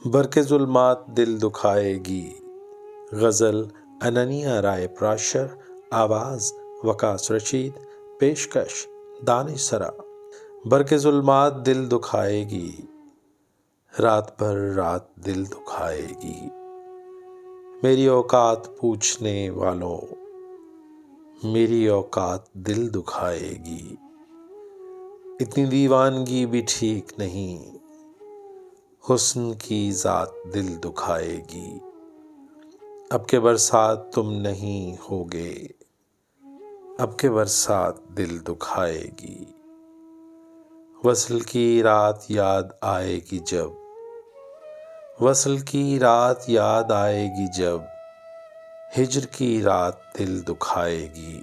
برق ظلمات دل دکھائے گی. غزل اننیا رائے پراشر. آواز وکاس رشید. پیشکش دانش سرا. برق ظلمات دل دکھائے گی، رات بھر رات دل دکھائے گی. میری اوقات پوچھنے والوں، میری اوقات دل دکھائے گی. اتنی دیوانگی بھی ٹھیک نہیں، حسن کی ذات دل دکھائے گی. اب کے برسات تم نہیں ہوگے، اب کے برسات دل دکھائے گی. وصل کی رات یاد آئے گی جب، وصل کی رات یاد آئے گی جب، ہجر کی رات دل دکھائے گی.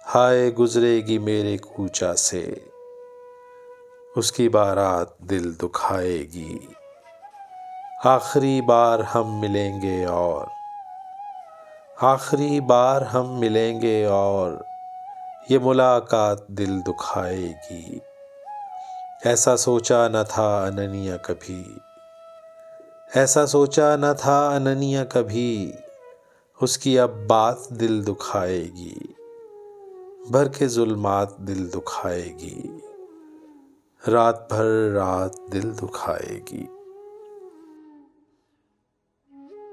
ہائے گزرے گی میرے کوچہ سے، اس کی بارات دل دکھائے گی. آخری بار ہم ملیں گے اور، آخری بار ہم ملیں گے اور، یہ ملاقات دل دکھائے گی. ایسا سوچا نہ تھا اننیا کبھی، ایسا سوچا نہ تھا اننیا کبھی، اس کی اب بات دل دکھائے گی. برق ظلمات دل دکھائے گی، رات بھر رات دل دکھائے گی.